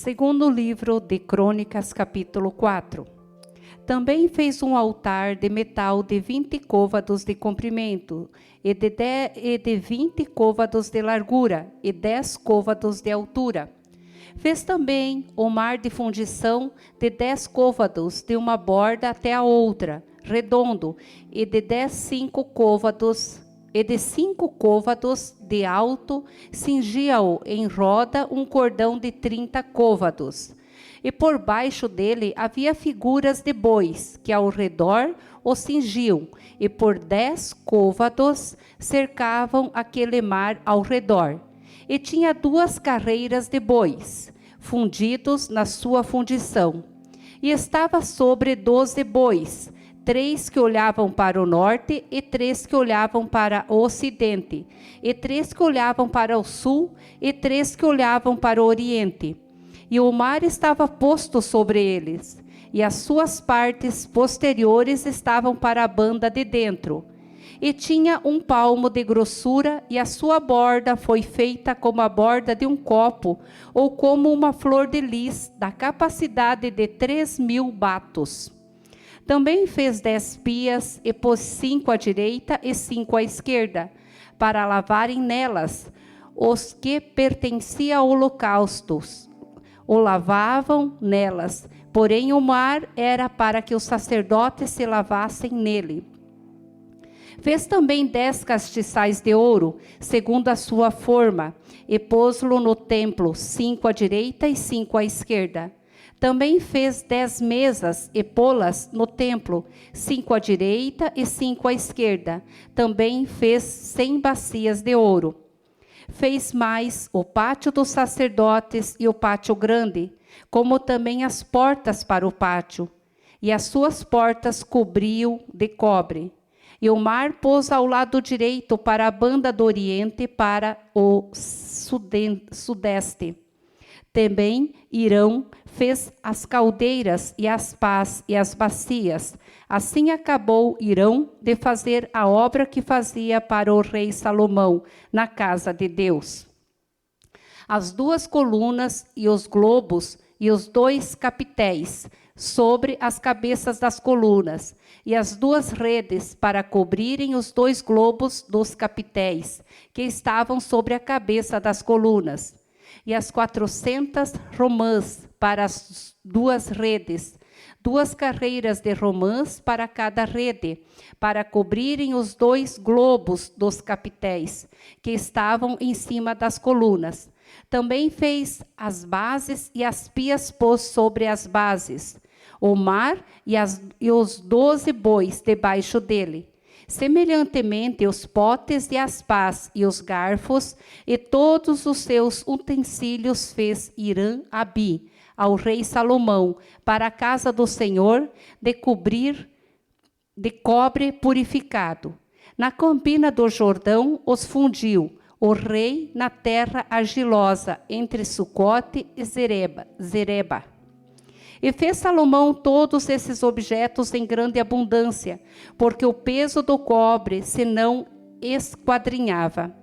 Segundo livro de Crônicas, capítulo 4. Também fez um altar de metal de 20 côvados de comprimento, e de 20 côvados de largura, e 10 côvados de altura. Fez também o mar de fundição de 10 côvados, de uma borda até a outra, redondo, e de 5 côvados de alto, cingia-o em roda um cordão de 30 côvados. E por baixo dele havia figuras de bois, que ao redor o cingiam, e por 10 côvados cercavam aquele mar ao redor. E tinha 2 carreiras de bois, fundidos na sua fundição. E estava sobre 12 bois, 3 que olhavam para o norte, e 3 que olhavam para o ocidente, e 3 que olhavam para o sul, e 3 que olhavam para o oriente. E o mar estava posto sobre eles, e as suas partes posteriores estavam para a banda de dentro. E tinha 1 palmo de grossura, e a sua borda foi feita como a borda de um copo, ou como uma flor de lis, da capacidade de 3.000 batos. Também fez 10 pias, e pôs 5 à direita e 5 à esquerda, para lavarem nelas os que pertenciam a holocaustos. O lavavam nelas, porém o mar era para que os sacerdotes se lavassem nele. Fez também 10 castiçais de ouro, segundo a sua forma, e pôs-lo no templo, 5 à direita e 5 à esquerda. Também fez 10 mesas e pô-las no templo, 5 à direita e 5 à esquerda. Também fez 100 bacias de ouro. Fez mais o pátio dos sacerdotes e o pátio grande, como também as portas para o pátio, e as suas portas cobriu de cobre. E o mar pôs ao lado direito para a banda do oriente, para o sudeste. Também Irão fez as caldeiras e as pás e as bacias. Assim acabou Irão de fazer a obra que fazia para o rei Salomão na casa de Deus. As 2 colunas e os globos e os 2 capitéis sobre as cabeças das colunas, e as 2 redes para cobrirem os 2 globos dos capitéis, que estavam sobre a cabeça das colunas, e as 400 romãs para as 2 redes, 2 carreiras de romãs para cada rede, para cobrirem os 2 globos dos capitéis, que estavam em cima das colunas. Também fez as bases, e as pias pôs sobre as bases, o mar e os 12 bois debaixo dele. Semelhantemente, os potes e as pás e os garfos e todos os seus utensílios fez Irã-Abi ao rei Salomão para a casa do Senhor de cobre purificado. Na campina do Jordão os fundiu o rei na terra argilosa entre Sucote e Zereba. E fez Salomão todos esses objetos em grande abundância, porque o peso do cobre se não esquadrinhava.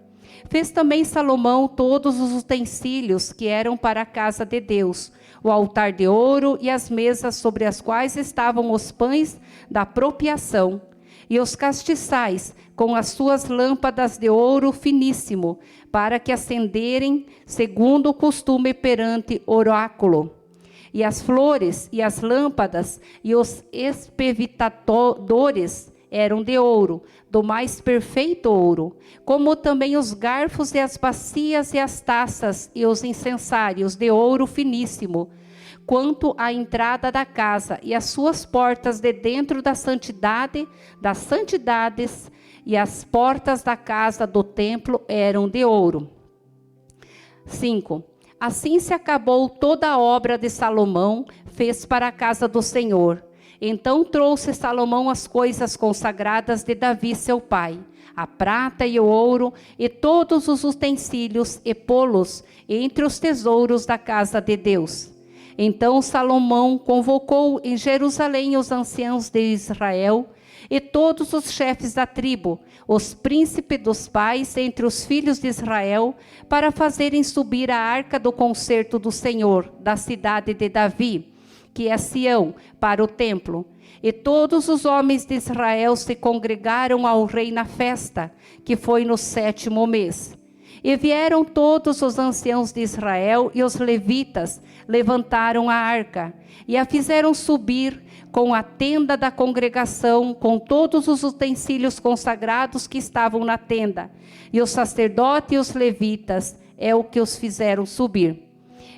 Fez também Salomão todos os utensílios que eram para a casa de Deus, o altar de ouro e as mesas sobre as quais estavam os pães da propiação, e os castiçais com as suas lâmpadas de ouro finíssimo, para que acenderem segundo o costume perante oráculo. E as flores, e as lâmpadas, e os espevitadores eram de ouro, do mais perfeito ouro, como também os garfos e as bacias e as taças e os incensários de ouro finíssimo. Quanto à entrada da casa e as suas portas de dentro da santidade, das santidades, e as portas da casa do templo eram de ouro. 5. Assim se acabou toda a obra de Salomão, fez para a casa do Senhor. Então trouxe Salomão as coisas consagradas de Davi seu pai, a prata e o ouro, e todos os utensílios, e pô-los entre os tesouros da casa de Deus. Então Salomão convocou em Jerusalém os anciãos de Israel, e todos os chefes da tribo, os príncipes dos pais entre os filhos de Israel, para fazerem subir a arca do concerto do Senhor, da cidade de Davi, que é Sião, para o templo. E todos os homens de Israel se congregaram ao rei na festa, que foi no 7º mês. E vieram todos os anciãos de Israel e os levitas levantaram a arca e a fizeram subir com a tenda da congregação, com todos os utensílios consagrados que estavam na tenda. E o sacerdote e os levitas é o que os fizeram subir.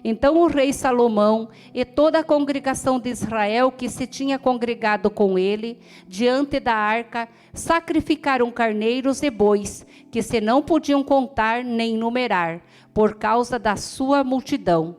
Então o rei Salomão e toda a congregação de Israel que se tinha congregado com ele, diante da arca, sacrificaram carneiros e bois, que se não podiam contar nem numerar, por causa da sua multidão.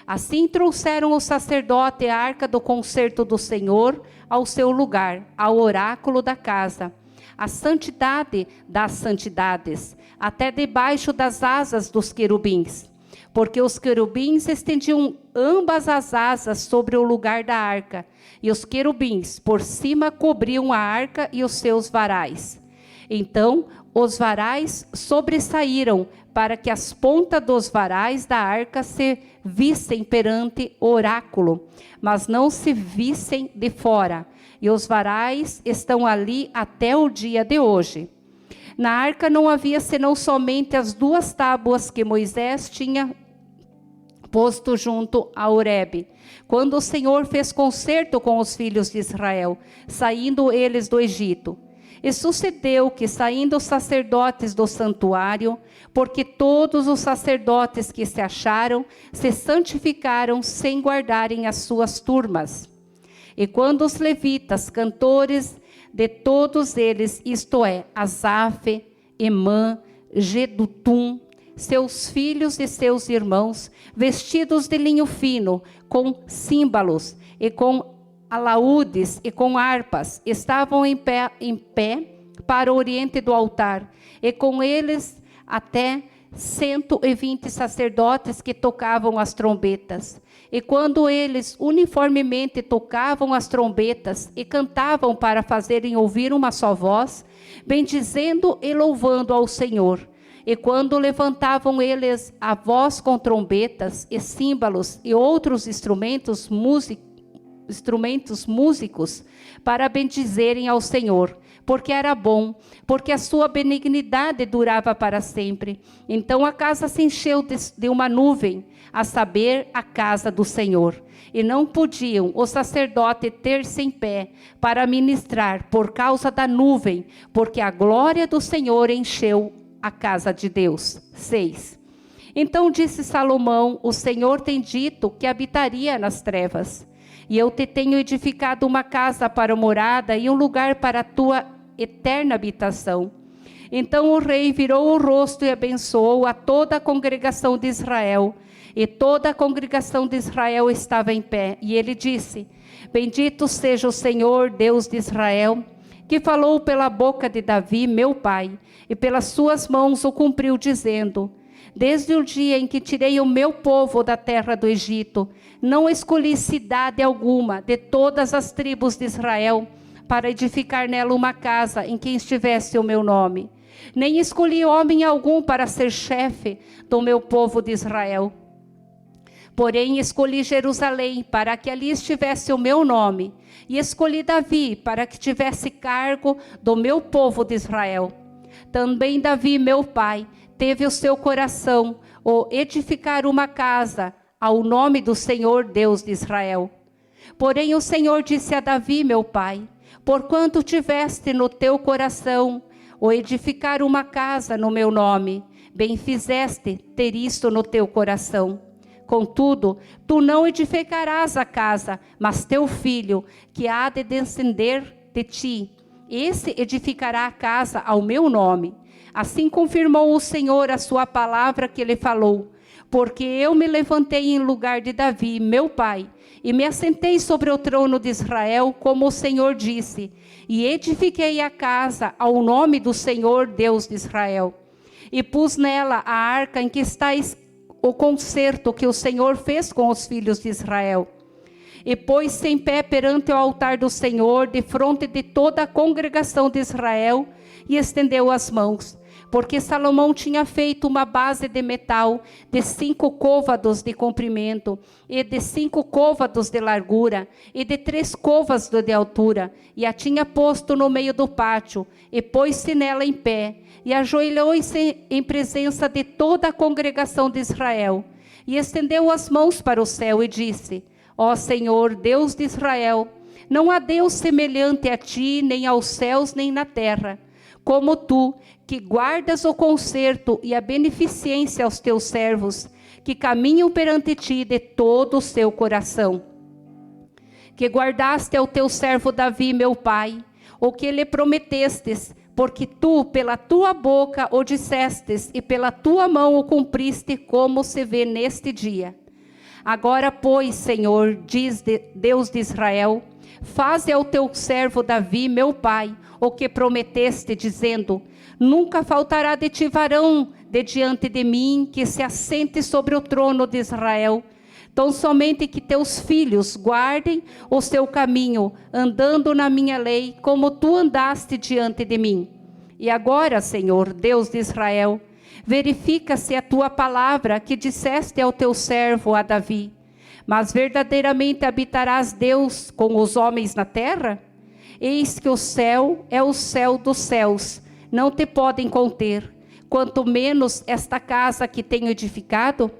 Assim trouxeram o sacerdote a arca do concerto do Senhor ao seu lugar, ao oráculo da casa, a santidade das santidades, até debaixo das asas dos querubins. Porque os querubins estendiam ambas as asas sobre o lugar da arca, e os querubins por cima cobriam a arca e os seus varais. Então os varais sobressaíram, para que as pontas dos varais da arca se vissem perante o oráculo, mas não se vissem de fora. E os varais estão ali até o dia de hoje. Na arca não havia senão somente as 2 tábuas que Moisés tinha posto junto a Horebe, quando o Senhor fez concerto com os filhos de Israel, saindo eles do Egito. E sucedeu que, saindo os sacerdotes do santuário, porque todos os sacerdotes que se acharam, se santificaram sem guardarem as suas turmas. E quando os levitas, cantores de todos eles, isto é, Asaf, Emã, Gedutum, seus filhos e seus irmãos, vestidos de linho fino, com símbolos e com alaúdes e com harpas, estavam em pé para o oriente do altar, e com eles até 120 sacerdotes que tocavam as trombetas. E quando eles uniformemente tocavam as trombetas e cantavam para fazerem ouvir uma só voz, bendizendo e louvando ao Senhor. E quando levantavam eles a voz com trombetas e símbolos e outros instrumentos músicos para bendizerem ao Senhor, porque era bom, porque a sua benignidade durava para sempre. Então a casa se encheu de uma nuvem, a saber, a casa do Senhor. E não podiam os sacerdotes ter-se em pé para ministrar por causa da nuvem, porque a glória do Senhor encheu a casa de Deus. 6. Então disse Salomão: o Senhor tem dito que habitaria nas trevas, e eu te tenho edificado uma casa para morada e um lugar para a tua eterna habitação. Então o rei virou o rosto e abençoou a toda a congregação de Israel, e toda a congregação de Israel estava em pé, e ele disse: bendito seja o Senhor, Deus de Israel, que falou pela boca de Davi, meu pai, e pelas suas mãos o cumpriu, dizendo: desde o dia em que tirei o meu povo da terra do Egito, não escolhi cidade alguma de todas as tribos de Israel para edificar nela uma casa em que estivesse o meu nome. Nem escolhi homem algum para ser chefe do meu povo de Israel. Porém, escolhi Jerusalém para que ali estivesse o meu nome, e escolhi Davi para que tivesse cargo do meu povo de Israel. Também Davi, meu pai, teve o seu coração o edificar uma casa ao nome do Senhor Deus de Israel. Porém o Senhor disse a Davi, meu pai: porquanto tiveste no teu coração o edificar uma casa no meu nome, bem fizeste ter isto no teu coração. Contudo, tu não edificarás a casa, mas teu filho, que há de descender de ti, esse edificará a casa ao meu nome. Assim confirmou o Senhor a sua palavra que ele falou, porque eu me levantei em lugar de Davi, meu pai, e me assentei sobre o trono de Israel, como o Senhor disse, e edifiquei a casa ao nome do Senhor Deus de Israel. E pus nela a arca em que está o concerto que o Senhor fez com os filhos de Israel. e pôs-se em pé perante o altar do Senhor, defronte de toda a congregação de Israel, e estendeu as mãos. Porque Salomão tinha feito uma base de metal de 5 côvados de comprimento, e de 5 côvados de largura, e de 3 côvados de altura, e a tinha posto no meio do pátio, e pôs-se nela em pé, e ajoelhou-se em presença de toda a congregação de Israel, e estendeu as mãos para o céu e disse: Ó Senhor, Deus de Israel, não há Deus semelhante a ti, nem aos céus, nem na terra, como tu, que guardas o conserto e a beneficência aos teus servos, que caminham perante ti de todo o seu coração. Que guardaste ao teu servo Davi, meu pai, o que lhe prometestes, porque tu, pela tua boca, o dissestes, e pela tua mão o cumpriste, como se vê neste dia. Agora, pois, Senhor, diz Deus de Israel, faze ao teu servo Davi, meu pai, o que prometeste, dizendo: nunca faltará de ti varão de diante de mim, que se assente sobre o trono de Israel. Tão somente que teus filhos guardem o seu caminho, andando na minha lei, como tu andaste diante de mim. E agora, Senhor, Deus de Israel, verifica-se a tua palavra que disseste ao teu servo, a Davi. Mas verdadeiramente habitarás, Deus, com os homens na terra? Eis que o céu é o céu dos céus, não te podem conter, quanto menos esta casa que tenho edificado.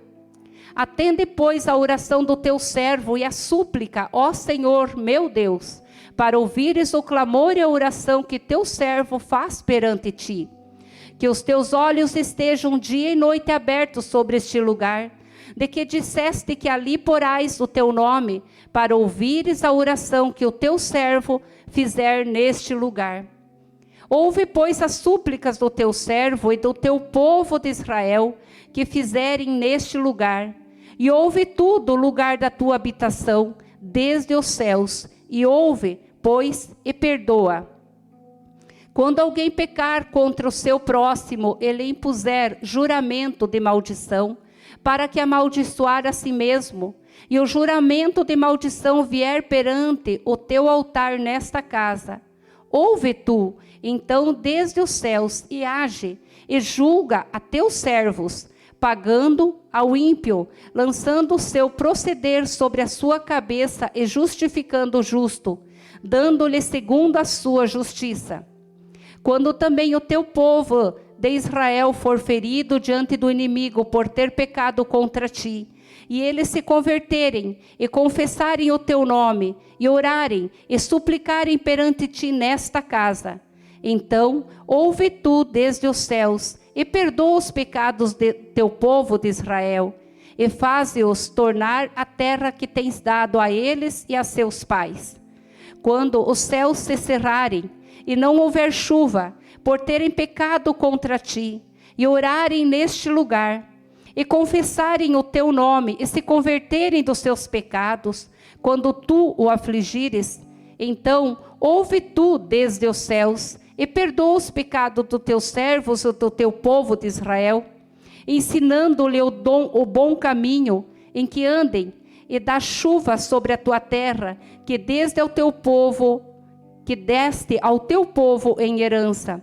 Atende, pois, a oração do teu servo e a súplica, ó Senhor, meu Deus, para ouvires o clamor e a oração que teu servo faz perante ti. Que os teus olhos estejam dia e noite abertos sobre este lugar, de que disseste que ali porás o teu nome, para ouvires a oração que o teu servo fizer neste lugar. Ouve, pois, as súplicas do teu servo e do teu povo de Israel, que fizerem neste lugar, e ouve tu do lugar da tua habitação, desde os céus, e ouve, pois, e perdoa. Quando alguém pecar contra o seu próximo, ele impuser juramento de maldição, para que amaldiçoar a si mesmo, e o juramento de maldição vier perante o teu altar nesta casa, ouve tu, então, desde os céus, e age, e julga a teus servos, pagando ao ímpio, lançando o seu proceder sobre a sua cabeça e justificando o justo, dando-lhe segundo a sua justiça. Quando também o teu povo de Israel for ferido diante do inimigo por ter pecado contra ti, e eles se converterem e confessarem o teu nome, e orarem e suplicarem perante ti nesta casa, então ouve tu desde os céus e perdoa os pecados de teu povo de Israel, e faze-os tornar a terra que tens dado a eles e a seus pais. Quando os céus se cerrarem e não houver chuva, por terem pecado contra ti, e orarem neste lugar, e confessarem o teu nome, e se converterem dos seus pecados, quando tu o afligires, então ouve tu desde os céus, e perdoa os pecados dos teus servos e do teu povo de Israel, ensinando-lhe o bom caminho em que andem, e dá chuva sobre a tua terra, que desde ao teu povo, que deste ao teu povo em herança.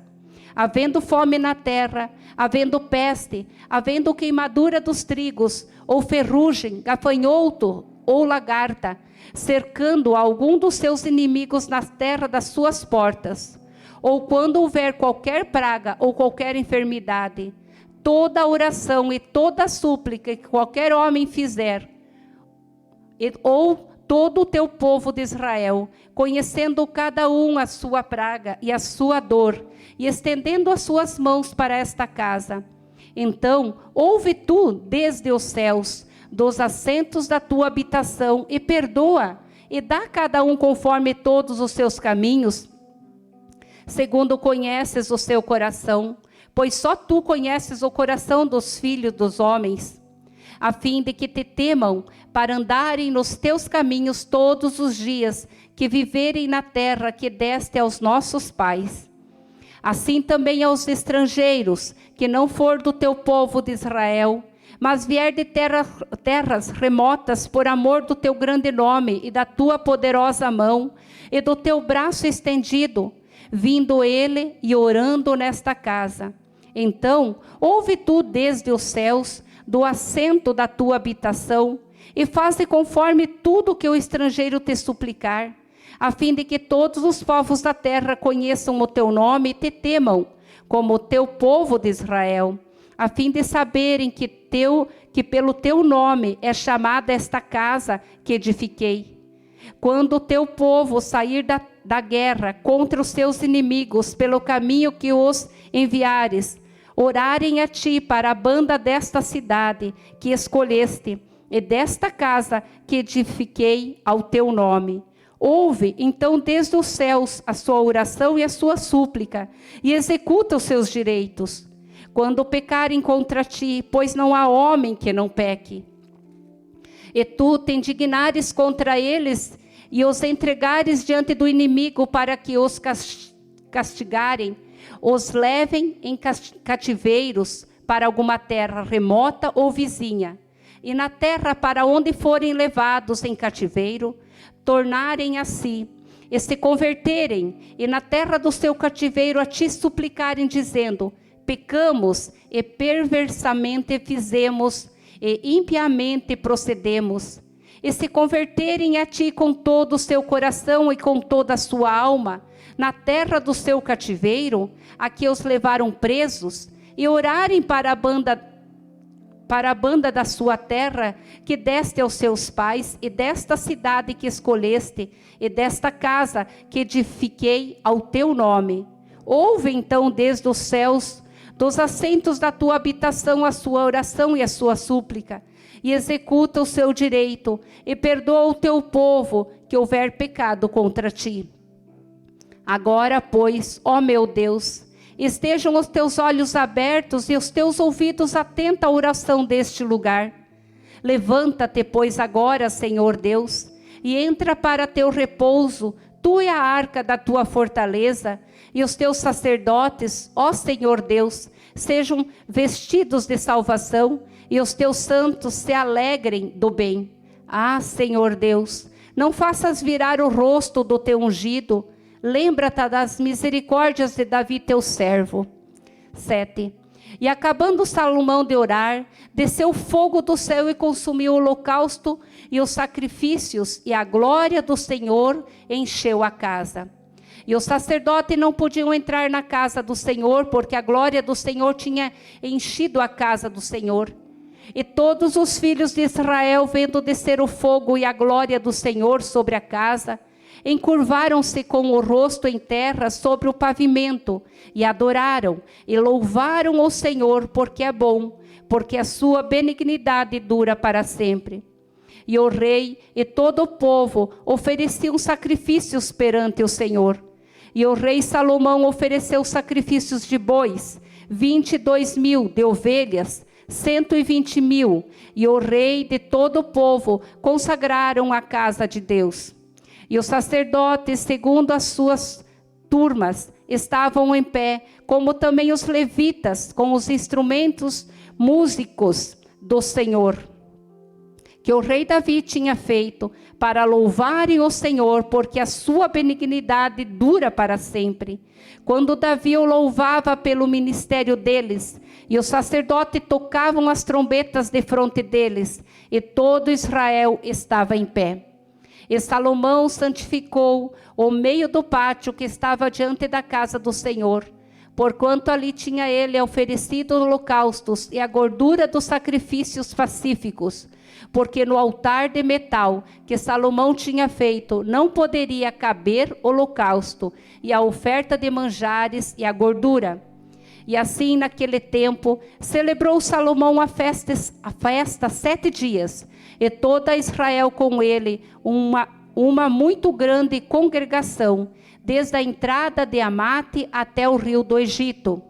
Havendo fome na terra, havendo peste, havendo queimadura dos trigos, ou ferrugem, gafanhoto ou lagarta, cercando algum dos seus inimigos na terra das suas portas, ou quando houver qualquer praga ou qualquer enfermidade, toda oração e toda súplica que qualquer homem fizer, ou todo o teu povo de Israel, conhecendo cada um a sua praga e a sua dor, e estendendo as suas mãos para esta casa, então ouve tu desde os céus, dos assentos da tua habitação, e perdoa, e dá a cada um conforme todos os seus caminhos, segundo conheces o seu coração, pois só tu conheces o coração dos filhos dos homens, a fim de que te temam, para andarem nos teus caminhos todos os dias, que viverem na terra que deste aos nossos pais. Assim também aos estrangeiros, que não for do teu povo de Israel, mas vier de terras remotas, por amor do teu grande nome e da tua poderosa mão e do teu braço estendido, vindo ele e orando nesta casa. Então, ouve tu desde os céus, do assento da tua habitação, e faze conforme tudo que o estrangeiro te suplicar, a fim de que todos os povos da terra conheçam o teu nome e te temam, como o teu povo de Israel, a fim de saberem que pelo teu nome é chamada esta casa que edifiquei. Quando o teu povo sair da guerra contra os seus inimigos pelo caminho que os enviares, orarem a ti para a banda desta cidade que escolheste e desta casa que edifiquei ao teu nome. Ouve, então, desde os céus a sua oração e a sua súplica, e executa os seus direitos. Quando pecarem contra ti, pois não há homem que não peque, e tu te indignares contra eles, e os entregares diante do inimigo para que os castigarem, os levem em cativeiros para alguma terra remota ou vizinha, e na terra para onde forem levados em cativeiro, tornarem a si, e se converterem, e na terra do seu cativeiro a ti suplicarem, dizendo: pecamos e perversamente fizemos, e impiamente procedemos, e se converterem a ti com todo o seu coração e com toda a sua alma, na terra do seu cativeiro, a que os levaram presos, e orarem para a banda da sua terra, que deste aos seus pais, e desta cidade que escolheste, e desta casa que edifiquei ao teu nome. Ouve então desde os céus, dos assentos da tua habitação, a sua oração e a sua súplica, e executa o seu direito, e perdoa o teu povo que houver pecado contra ti. Agora, pois, ó meu Deus, estejam os teus olhos abertos e os teus ouvidos atentos à oração deste lugar. Levanta-te, pois, agora, Senhor Deus, e entra para teu repouso, tu e a arca da tua fortaleza, e os teus sacerdotes, ó Senhor Deus, sejam vestidos de salvação, e os teus santos se alegrem do bem. Ah, Senhor Deus, não faças virar o rosto do teu ungido, lembra-te das misericórdias de Davi teu servo. 7. E acabando Salomão de orar, desceu fogo do céu e consumiu o holocausto e os sacrifícios, e a glória do Senhor encheu a casa. E os sacerdotes não podiam entrar na casa do Senhor, porque a glória do Senhor tinha enchido a casa do Senhor. E todos os filhos de Israel, vendo descer o fogo e a glória do Senhor sobre a casa, encurvaram-se com o rosto em terra sobre o pavimento, e adoraram, e louvaram o Senhor, porque é bom, porque a sua benignidade dura para sempre. E o rei e todo o povo ofereciam sacrifícios perante o Senhor. E o rei Salomão ofereceu sacrifícios de bois, 22.000 de ovelhas, 120.000, e o rei de todo o povo consagraram a casa de Deus. E os sacerdotes, segundo as suas turmas, estavam em pé, como também os levitas, com os instrumentos músicos do Senhor, que o rei Davi tinha feito, para louvarem o Senhor, porque a sua benignidade dura para sempre. Quando Davi o louvava pelo ministério deles, e os sacerdotes tocavam as trombetas defronte deles, e todo Israel estava em pé. E Salomão santificou o meio do pátio que estava diante da casa do Senhor, porquanto ali tinha ele oferecido holocaustos e a gordura dos sacrifícios pacíficos, porque no altar de metal que Salomão tinha feito não poderia caber holocausto e a oferta de manjares e a gordura. E assim, naquele tempo, celebrou Salomão a festa 7 dias, e toda Israel com ele, uma muito grande congregação, desde a entrada de Amate até o rio do Egito.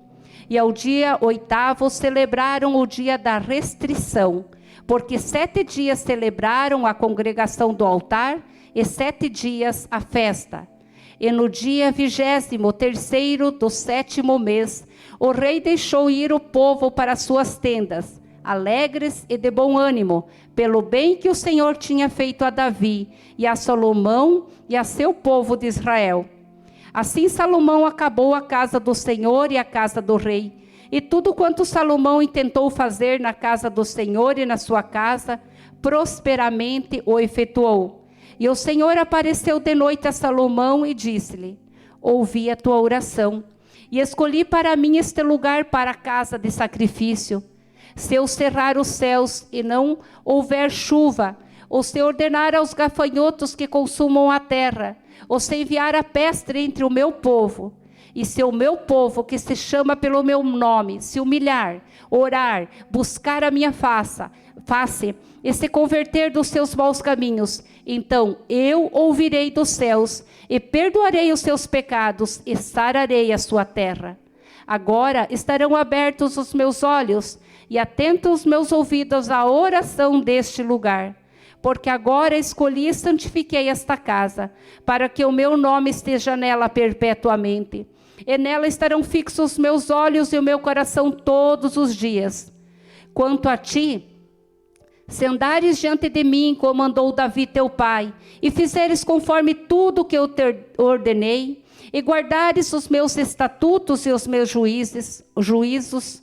E ao dia 8º celebraram o dia da restrição, porque 7 dias celebraram a congregação do altar, e 7 dias a festa. E no dia 23º do 7º mês, o rei deixou ir o povo para suas tendas, alegres e de bom ânimo, pelo bem que o Senhor tinha feito a Davi, e a Salomão e a seu povo de Israel. Assim Salomão acabou a casa do Senhor e a casa do rei, e tudo quanto Salomão intentou fazer na casa do Senhor e na sua casa, prosperamente o efetuou. E o Senhor apareceu de noite a Salomão e disse-lhe: ouvi a tua oração, e escolhi para mim este lugar para a casa de sacrifício. Se eu cerrar os céus e não houver chuva, ou se ordenar aos gafanhotos que consumam a terra, ou se enviar a peste entre o meu povo, e se o meu povo, que se chama pelo meu nome, se humilhar, orar, buscar a minha face, e se converter dos seus maus caminhos, então eu ouvirei dos céus, e perdoarei os seus pecados, e sararei a sua terra. Agora estarão abertos os meus olhos, e atentos os meus ouvidos à oração deste lugar. Porque agora escolhi e santifiquei esta casa, para que o meu nome esteja nela perpetuamente. E nela estarão fixos os meus olhos e o meu coração todos os dias. Quanto a ti, se andares diante de mim, como andou Davi teu pai, e fizeres conforme tudo que eu te ordenei, e guardares os meus estatutos e os meus juízos,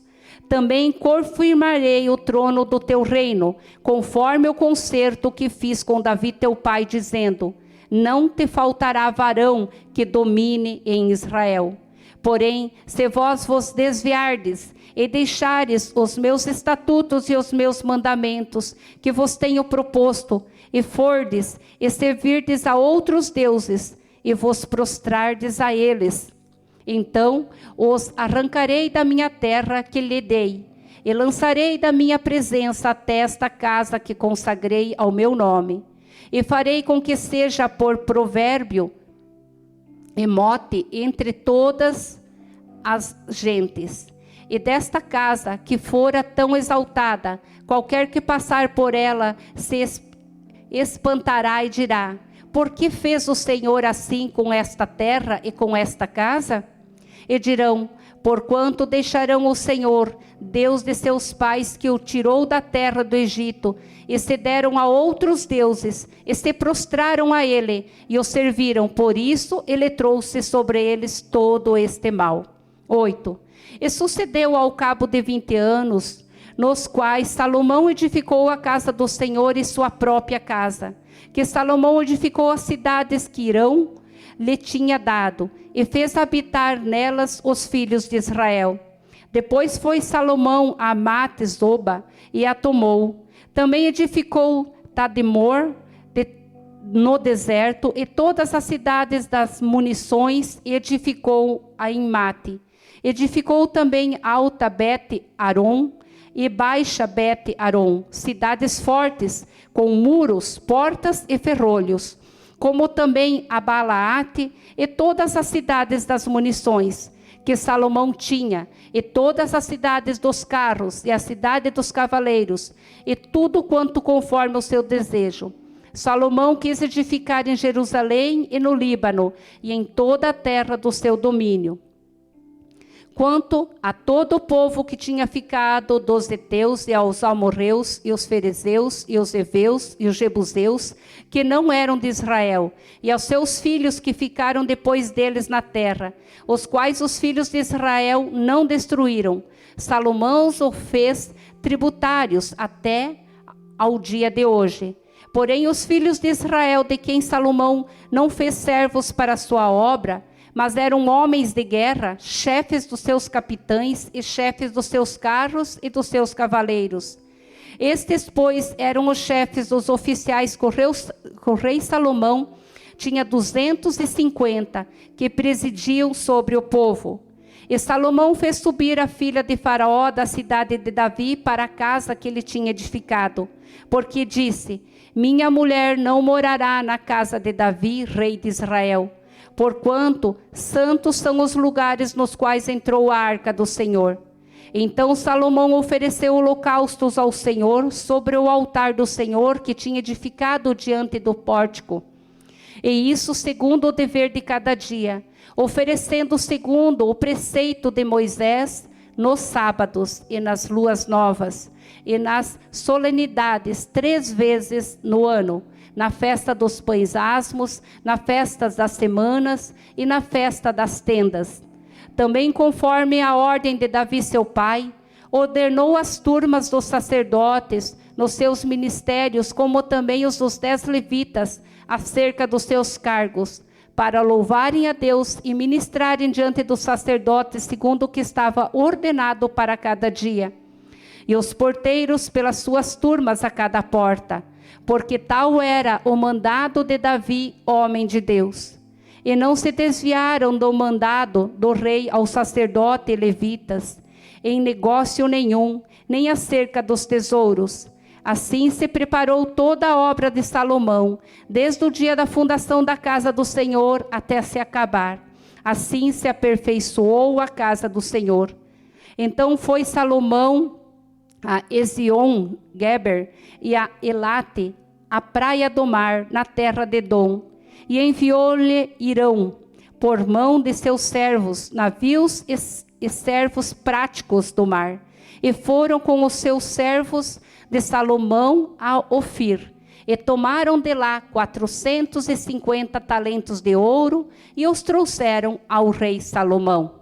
também confirmarei o trono do teu reino, conforme o concerto que fiz com Davi teu pai, dizendo: não te faltará varão que domine em Israel. Porém, se vós vos desviardes e deixares os meus estatutos e os meus mandamentos, que vos tenho proposto, e fordes e servirdes a outros deuses, e vos prostrardes a eles, então os arrancarei da minha terra que lhe dei, e lançarei da minha presença até esta casa que consagrei ao meu nome, e farei com que seja por provérbio e mote entre todas as gentes. E desta casa que fora tão exaltada, qualquer que passar por ela se espantará e dirá: por que fez o Senhor assim com esta terra e com esta casa? E dirão: porquanto deixarão o Senhor, Deus de seus pais, que o tirou da terra do Egito, e se deram a outros deuses, e se prostraram a ele, e o serviram. Por isso ele trouxe sobre eles todo este mal. 8. E sucedeu ao cabo de 20 anos, nos quais Salomão edificou a casa do Senhor e sua própria casa, que Salomão edificou as cidades que Hirão lhe tinha dado, e fez habitar nelas os filhos de Israel. Depois foi Salomão a Amate-Zoba e a tomou. Também edificou Tadmor no deserto, e todas as cidades das munições, e edificou a Enmate. Edificou também Alta Bet-Aron e Baixa Bet-Aron, cidades fortes, com muros, portas e ferrolhos, como também a Balaate e todas as cidades das munições que Salomão tinha, e todas as cidades dos carros, e a cidade dos cavaleiros, e tudo quanto conforme o seu desejo. Salomão quis edificar em Jerusalém e no Líbano, e em toda a terra do seu domínio. Quanto a todo o povo que tinha ficado dos heteus e aos amorreus, e os ferezeus, e os heveus, e os jebuseus, que não eram de Israel, e aos seus filhos que ficaram depois deles na terra, os quais os filhos de Israel não destruíram, Salomão os fez tributários até ao dia de hoje. Porém, os filhos de Israel, de quem Salomão não fez servos para a sua obra, mas eram homens de guerra, chefes dos seus capitães e chefes dos seus carros e dos seus cavaleiros. Estes, pois, eram os chefes dos oficiais que o rei Salomão tinha 250, que presidiam sobre o povo. E Salomão fez subir a filha de Faraó da cidade de Davi para a casa que ele tinha edificado, porque disse: minha mulher não morará na casa de Davi, rei de Israel, porquanto santos são os lugares nos quais entrou a arca do Senhor. Então Salomão ofereceu holocaustos ao Senhor sobre o altar do Senhor que tinha edificado diante do pórtico. E isso segundo o dever de cada dia, oferecendo segundo o preceito de Moisés, nos sábados e nas luas novas, e nas solenidades 3 vezes no ano, na festa dos pães asmos, na festa das semanas e na festa das tendas. Também conforme a ordem de Davi seu pai, ordenou as turmas dos sacerdotes nos seus ministérios, como também os dos 10 levitas, acerca dos seus cargos, para louvarem a Deus e ministrarem diante dos sacerdotes, segundo o que estava ordenado para cada dia. E os porteiros pelas suas turmas a cada porta, porque tal era o mandado de Davi, homem de Deus. E não se desviaram do mandado do rei ao sacerdote e levitas, em negócio nenhum, nem acerca dos tesouros. Assim se preparou toda a obra de Salomão, desde o dia da fundação da casa do Senhor até se acabar. Assim se aperfeiçoou a casa do Senhor. Então foi Salomão a Ezion-Geber e a Elate, a praia do mar, na terra de Edom, e enviou-lhe Irão, por mão de seus servos, navios e servos práticos do mar, e foram com os seus servos de Salomão a Ofir, e tomaram de lá 450 talentos de ouro, e os trouxeram ao rei Salomão.